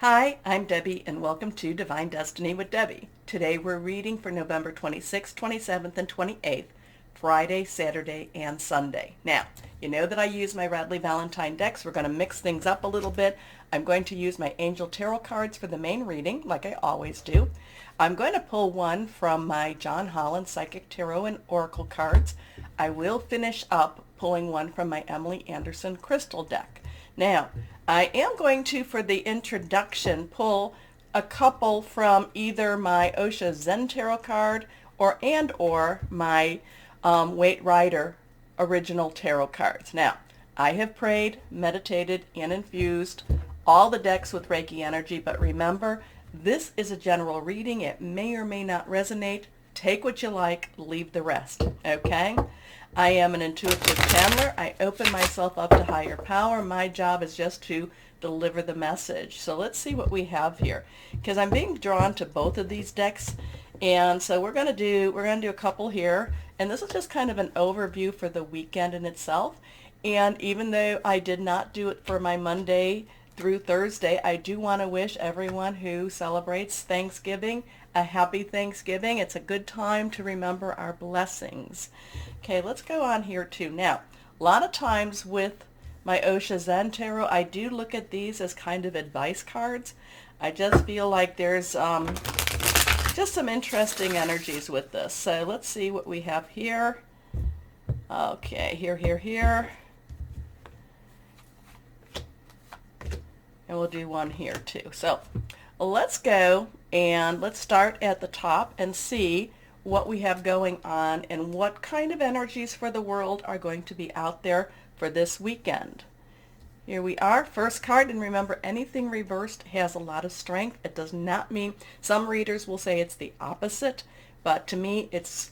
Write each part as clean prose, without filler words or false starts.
Hi, I'm Debbie, and welcome to Divine Destiny with Debbie. Today we're reading for November 26th, 27th, and 28th, Friday, Saturday, and Sunday. Now, you know that I use my Radley Valentine decks. We're going to mix things up a little bit. I'm going to use my Angel Tarot cards for the main reading, like I always do. I'm going to pull one from my John Holland Psychic Tarot and Oracle cards. I will finish up pulling one from my Emily Anderson Crystal deck. Now, I am going to, for the introduction, pull a couple from either my Osha Zen Tarot card or my Waite Rider original tarot cards. Now, I have prayed, meditated, and infused all the decks with Reiki energy, but remember, this is a general reading. It may or may not resonate. Take what you like, leave the rest, okay? I am an intuitive channeler. I open myself up to higher power. My job is just to deliver the message. So let's see what we have here, because I'm being drawn to both of these decks. And so we're going to do a couple here, and this is just kind of an overview for the weekend in itself. And even though I did not do it for my Monday through Thursday, I do want to wish everyone who celebrates Thanksgiving a happy Thanksgiving. It's a good time to remember our blessings. Okay, let's go on here too. Now, a lot of times with my Osha Zen Tarot, I do look at these as kind of advice cards. I just feel like there's just some interesting energies with this. So let's see what we have here. Okay, here. And we'll do one here too. So let's go and let's start at the top and see what we have going on and what kind of energies for the world are going to be out there for this weekend. Here we are, first card, and remember, anything reversed has a lot of strength. It does not mean, some readers will say it's the opposite, but to me it's,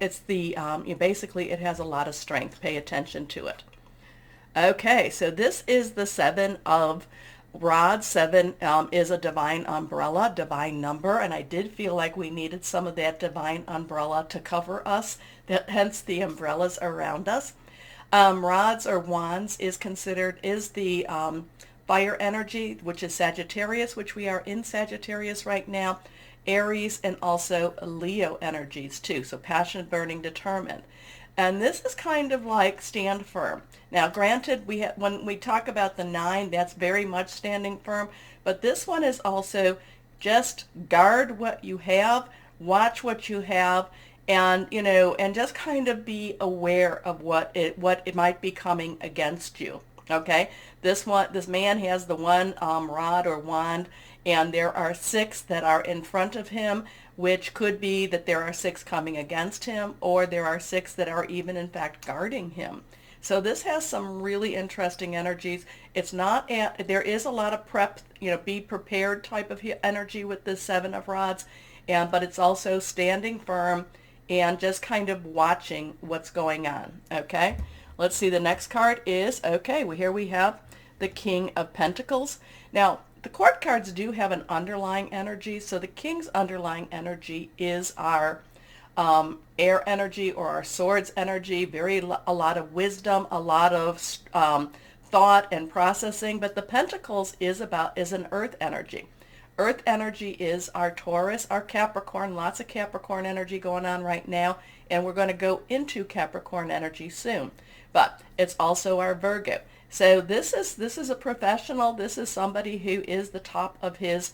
it's the, basically it has a lot of strength. Pay attention to it. Okay, so this is the Seven of Rods. Seven is a divine umbrella, divine number, and I did feel like we needed some of that divine umbrella to cover us, hence the umbrellas around us. Rods or wands is the fire energy, which is Sagittarius, which we are in Sagittarius right now, Aries, and also Leo energies too, so passionate, burning, determined. And this is kind of like stand firm. Now, granted, when we talk about the 9, that's very much standing firm, but this one is also just guard what you have, watch what you have, and and just kind of be aware of what it might be coming against you. Okay, this man has the one rod or wand, and there are 6 that are in front of him, which could be that there are 6 coming against him, or there are 6 that are even in fact guarding him. So this has some really interesting energies. It's not there is a lot of prep, be prepared type of energy with this 7 of Rods, but it's also standing firm and just kind of watching what's going on. Okay, let's see. The next card is, here we have the King of Pentacles. Now, the court cards do have an underlying energy, so the King's underlying energy is our air energy, or our swords energy, a lot of wisdom, a lot of thought and processing, but the Pentacles is an earth energy. Earth energy is our Taurus, our Capricorn, lots of Capricorn energy going on right now, and we're going to go into Capricorn energy soon. But it's also our Virgo. So this is a professional. This is somebody who is the top of his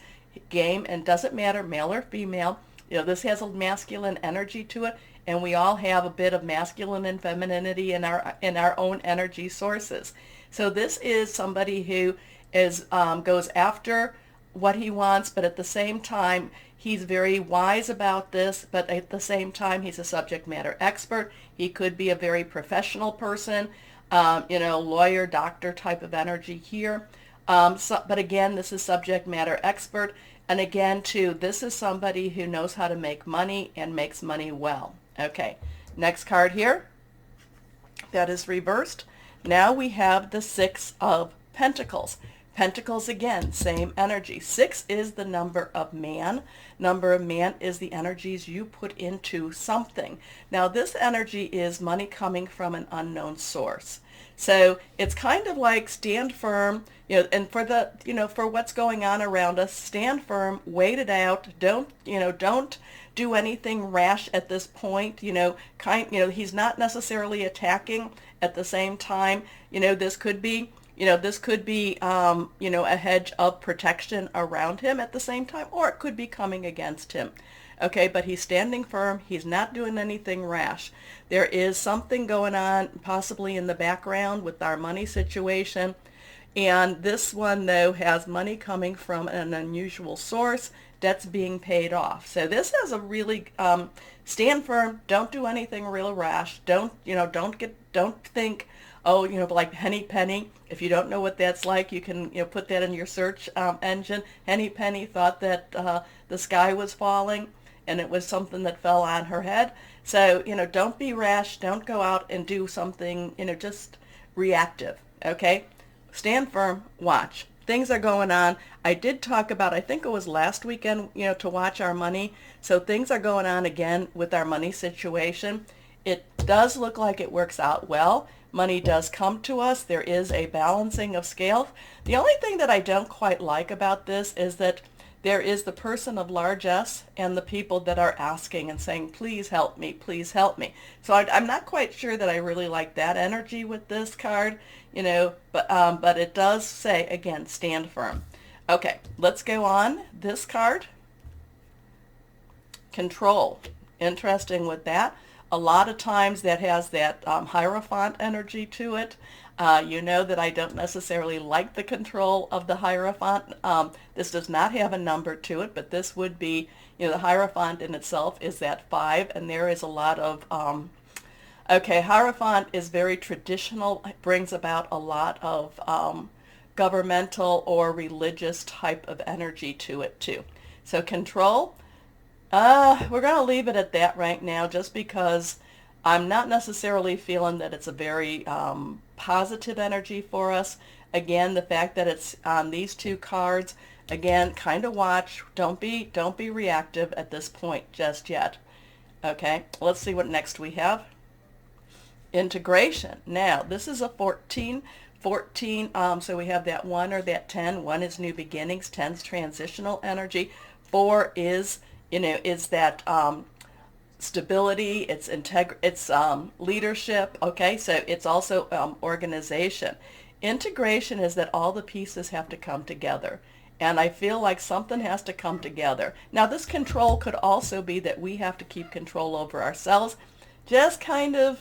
game, and doesn't matter male or female. This has a masculine energy to it, and we all have a bit of masculine and femininity in our own energy sources. So this is somebody who goes after what he wants, but at the same time he's very wise about this, but at the same time he's a subject matter expert. He could be a very professional person, lawyer, doctor type of energy here, but again, this is subject matter expert, and again too, this is somebody who knows how to make money and makes money well. Okay, next card here, that is reversed. Now we have the 6 of Pentacles. Pentacles again, same energy. 6 is the number of man. Number of man is the energies you put into something. Now this energy is money coming from an unknown source. So it's kind of like stand firm, and for the, for what's going on around us, stand firm, wait it out. Don't do anything rash at this point. He's not necessarily attacking. At the same time, this could be a hedge of protection around him at the same time, or it could be coming against him. Okay, but he's standing firm. He's not doing anything rash. There is something going on possibly in the background with our money situation. And this one, though, has money coming from an unusual source. Debts being paid off. So this has a really, stand firm. Don't do anything real rash. Don't think, oh, like Henny Penny. If you don't know what that's like, you can put that in your search engine. Henny Penny thought that the sky was falling, and it was something that fell on her head. So, don't be rash. Don't go out and do something, just reactive. Okay? Stand firm. Watch. Things are going on. I did talk about, I think it was last weekend, to watch our money. So things are going on again with our money situation. It does look like it works out well. Money does come to us. There is a balancing of scales. The only thing that I don't quite like about this is that there is the person of large S and the people that are asking and saying, please help me, please help me. So I'm not quite sure that I really like that energy with this card, but it does say, again, stand firm. Okay, let's go on. This card, control. Interesting with that. A lot of times that has that Hierophant energy to it. You know that I don't necessarily like the control of the Hierophant. This does not have a number to it, but this would be, the Hierophant in itself is that 5, and there is a lot of, Hierophant is very traditional. It brings about a lot of governmental or religious type of energy to it too. So control. We're going to leave it at that right now, just because I'm not necessarily feeling that it's a very positive energy for us. Again, the fact that it's on these two cards, again, kind of watch. Don't be reactive at this point just yet. Okay, let's see what next we have. Integration. Now, this is a 14. So we have that 1 or that 10. 1 is new beginnings. 10's transitional energy. 4 is is that stability, it's leadership. Okay, so it's also organization. Integration is that all the pieces have to come together, and I feel like something has to come together. Now this control could also be that we have to keep control over ourselves. Just kind of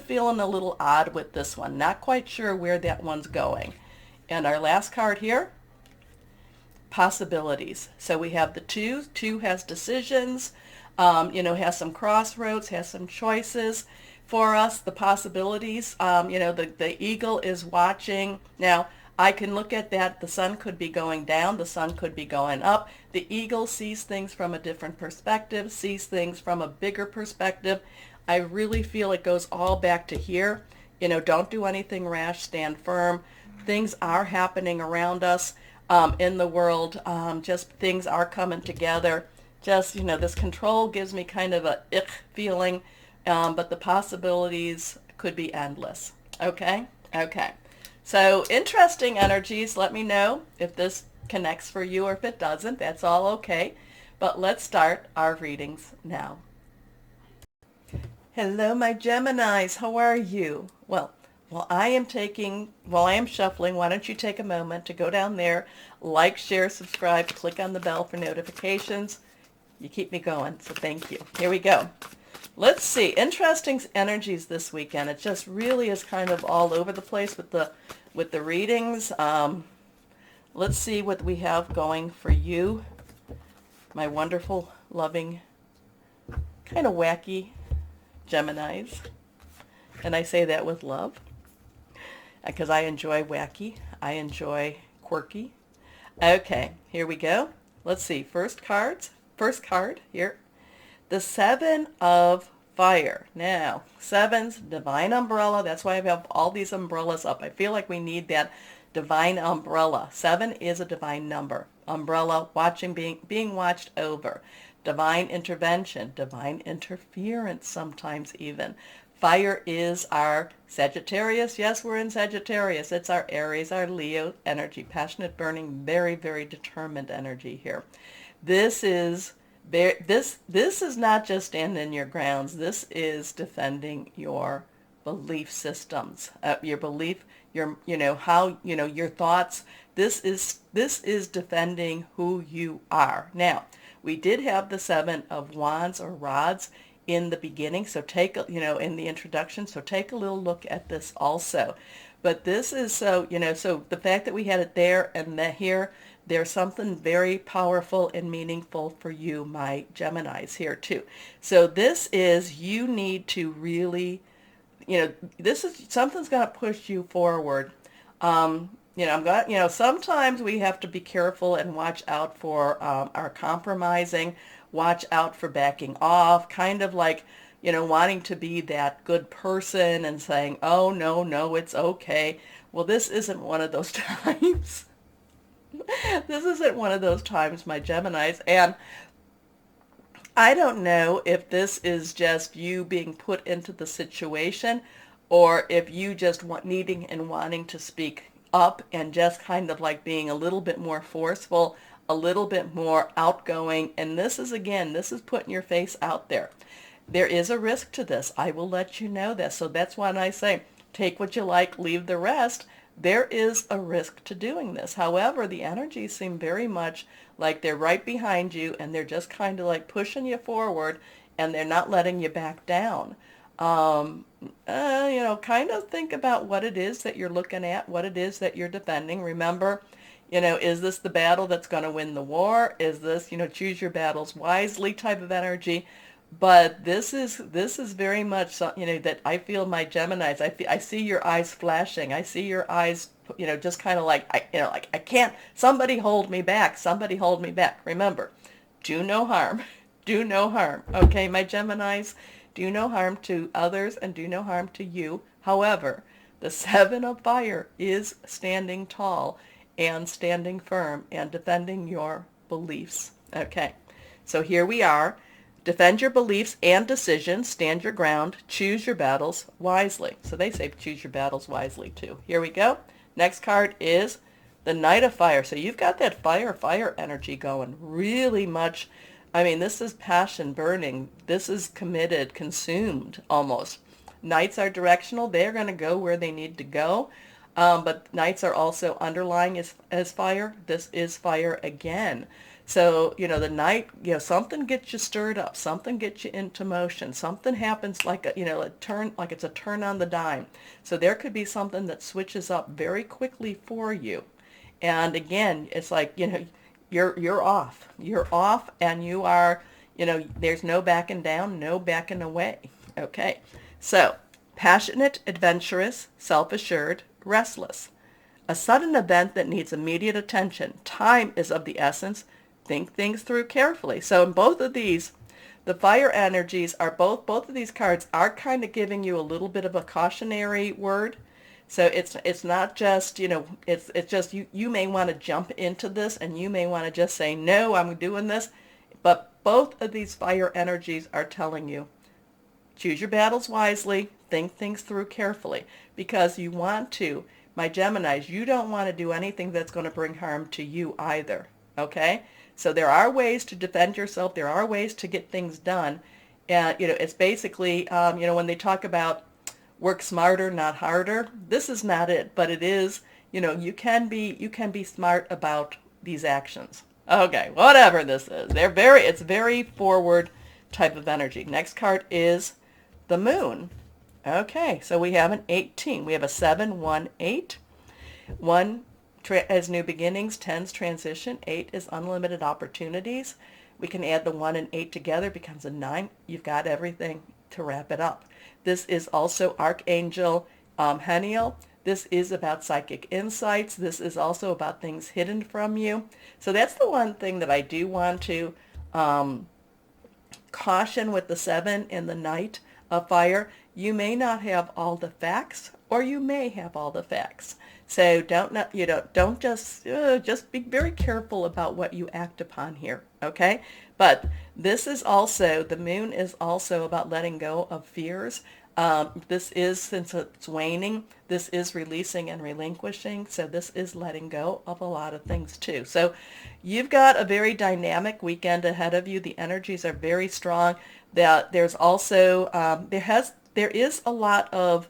feeling a little odd with this one. Not quite sure where that one's going. And our last card here, possibilities. So we have the 2. 2 has decisions, has some crossroads, has some choices for us. The possibilities, the eagle is watching. Now, I can look at that. The sun could be going down. The sun could be going up. The eagle sees things from a different perspective, sees things from a bigger perspective. I really feel it goes all back to here. Don't do anything rash. Stand firm. Things are happening around us. In the world, just things are coming together. Just, this control gives me kind of a ick feeling, but the possibilities could be endless. Okay? Okay. So interesting energies. Let me know if this connects for you or if it doesn't. That's all okay. But let's start our readings now. Hello, my Geminis. How are you? Well, while I am shuffling, why don't you take a moment to go down there, like, share, subscribe, click on the bell for notifications. You keep me going, so thank you. Here we go. Let's see. Interesting energies this weekend. It just really is kind of all over the place with the readings. Let's see what we have going for you, my wonderful, loving, kind of wacky Geminis. And I say that with love, because I enjoy wacky. I enjoy quirky. Okay, here we go. Let's see. First card here. The 7 of Fire. Now, 7's divine umbrella. That's why I have all these umbrellas up. I feel like we need that Divine umbrella. 7 is a divine number. Umbrella, watching, being watched over. Divine intervention, divine interference sometimes even. Fire is our Sagittarius. Yes, we're in Sagittarius. It's our Aries, our Leo energy. Passionate, burning, very, very determined energy here. This is this is not just standing your grounds. This is defending your belief systems, your belief, your how your thoughts. This is defending who you are. Now, we did have the 7 of Wands or rods in the beginning, so take in the introduction. So take a little look at this also. But this is so the fact that we had it there and that here. There's something very powerful and meaningful for you, my Geminis, here too. So this is, you need to really, this is, something's going to push you forward. Sometimes we have to be careful and watch out for our compromising, watch out for backing off, kind of like, wanting to be that good person and saying, oh, no, it's okay. Well, this isn't one of those times. This isn't one of those times, my Geminis, and I don't know if this is just you being put into the situation or if you just needing and wanting to speak up and just kind of like being a little bit more forceful, a little bit more outgoing. And this is putting your face out there. There is a risk to this. I will let you know this. So that's why I say take what you like, leave the rest. There is a risk to doing this. However, the energies seem very much like they're right behind you and they're just kind of like pushing you forward and they're not letting you back down. Kind of think about what it is that you're looking at, what it is that you're defending. Remember, is this the battle that's going to win the war? Is this, choose your battles wisely type of energy? But this is very much, that I feel my Geminis, I see your eyes flashing. I see your eyes, just kind of like, I can't, somebody hold me back. Somebody hold me back. Remember, do no harm. Do no harm. Okay, my Geminis, do no harm to others and do no harm to you. However, the 7 of fire is standing tall and standing firm and defending your beliefs. Okay, so here we are. Defend your beliefs and decisions, stand your ground, choose your battles wisely. So they say choose your battles wisely too. Here we go. Next card is the Knight of Fire. So you've got that fire energy going really much. I mean, this is passion burning. This is committed, consumed almost. Knights are directional. They're going to go where they need to go. But Knights are also underlying as fire. This is fire again. So, the Knight, something gets you stirred up, something gets you into motion, something happens like a turn, like it's a turn on the dime. So there could be something that switches up very quickly for you. And again, it's like, you're off. You're off and you are, there's no backing down, no backing away. Okay. So, passionate, adventurous, self-assured, restless. A sudden event that needs immediate attention. Time is of the essence. Think things through carefully. So in both of these, the fire energies are both of these cards are kind of giving you a little bit of a cautionary word. So it's not just, it's just you may want to jump into this and you may want to just say, no, I'm doing this. But both of these fire energies are telling you, choose your battles wisely, think things through carefully, because you want to, my Geminis, you don't want to do anything that's going to bring harm to you either. Okay? So there are ways to defend yourself. There are ways to get things done. And, it's basically, when they talk about work smarter, not harder, this is not it. But it is, you can be smart about these actions. Okay, whatever this is. It's very forward type of energy. Next card is the Moon. Okay, so we have an 18. We have a 7, 1, 8. 1 as new beginnings, 10's transition, 8 is unlimited opportunities. We can add the 1 and 8 together, becomes a 9. You've got everything to wrap it up. This is also Archangel Haniel. This is about psychic insights. This is also about things hidden from you. So that's the one thing that I do want to caution with the 7 and the Knight of Fire. You may not have all the facts, or you may have all the facts. So don't just be very careful about what you act upon here, okay? But this is also, the moon is also about letting go of fears. This is, since it's waning, this is releasing and relinquishing. So this is letting go of a lot of things too. So you've got a very dynamic weekend ahead of you. The energies are very strong. That there's also there is a lot of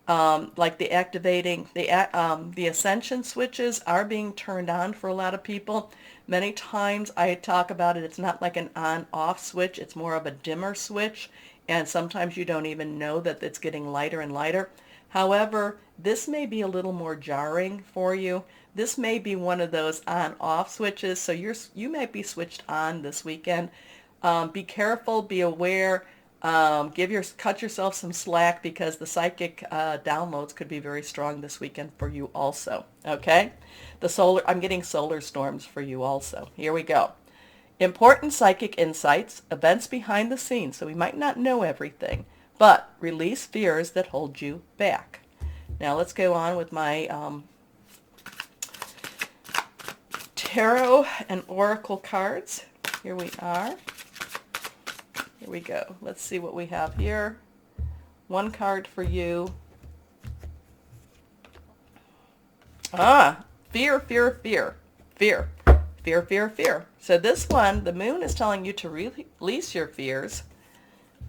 like the activating, the ascension switches are being turned on for a lot of people. Many times I talk about it, it's not like an on-off switch, it's more of a dimmer switch, and sometimes you don't even know that it's getting lighter and lighter. However, this may be a little more jarring for you. This may be one of those on-off switches, so you might be switched on this weekend. Be careful, be aware. Cut yourself some slack, because the psychic downloads could be very strong this weekend for you also. Okay? I'm getting solar storms for you also. Here we go. Important psychic insights, events behind the scenes. So we might not know everything, but release fears that hold you back. Now let's go on with my tarot and oracle cards. Here we are. Here we go. Let's see what we have here. One card for you. Fear, fear, fear. Fear. Fear, fear, fear. So this one, the moon is telling you to release your fears.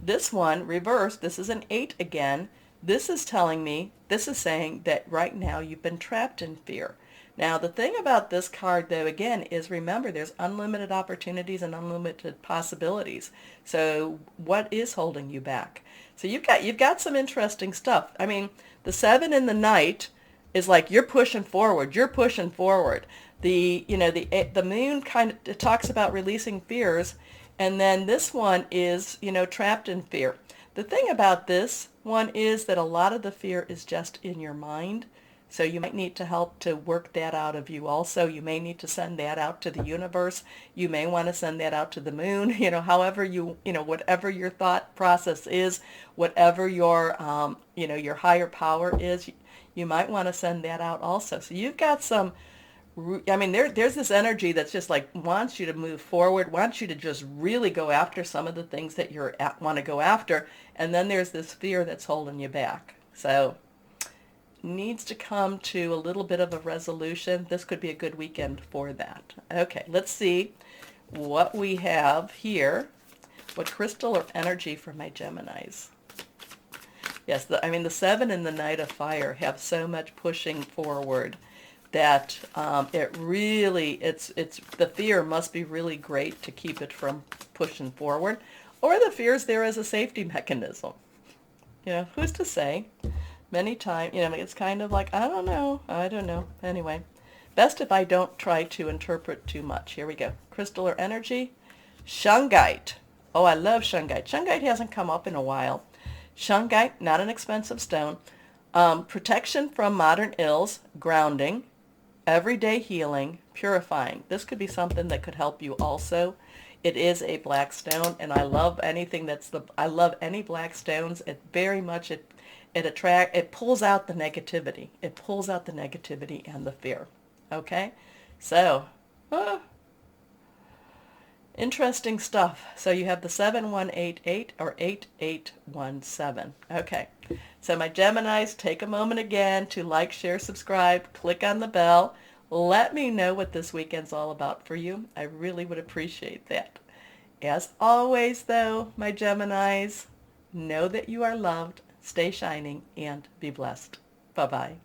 This one, reverse, this is an 8 again. This is saying that right now you've been trapped in fear. Now, the thing about this card, though, again, is remember there's unlimited opportunities and unlimited possibilities. So what is holding you back? So you've got some interesting stuff. I mean, the 7 in the night is like you're pushing forward. You're pushing forward. The moon kind of talks about releasing fears, and then this one is, trapped in fear. The thing about this one is that a lot of the fear is just in your mind. So you might need to help to work that out of you also. You may need to send that out to the universe. You may want to send that out to the moon, however whatever your thought process is, whatever your, your higher power is, you might want to send that out also. So you've got some, there's this energy that's just like wants you to move forward, wants you to just really go after some of the things that want to go after. And then there's this fear that's holding you back. So needs to come to a little bit of a resolution. This could be a good weekend for that. Okay, let's see what we have here. What crystal or energy for my Geminis? Yes, the 7 and the Knight of Fire have so much pushing forward that the fear must be really great to keep it from pushing forward, or the fear's there as a safety mechanism. Who's to say? Many times, it's kind of like, I don't know. Anyway, best if I don't try to interpret too much. Here we go. Crystal or energy? Shungite. Oh, I love shungite. Shungite hasn't come up in a while. Shungite, not an expensive stone. Protection from modern ills, grounding, everyday healing, purifying. This could be something that could help you also. It is a black stone, and I love anything I love any black stones. It very much, it pulls out the negativity. It pulls out the negativity and the fear. Okay? So, interesting stuff. So you have the 7188 or 8817. Okay. So my Geminis, take a moment again to like, share, subscribe, click on the bell. Let me know what this weekend's all about for you. I really would appreciate that. As always, though, my Geminis, know that you are loved. Stay shining and be blessed. Bye-bye.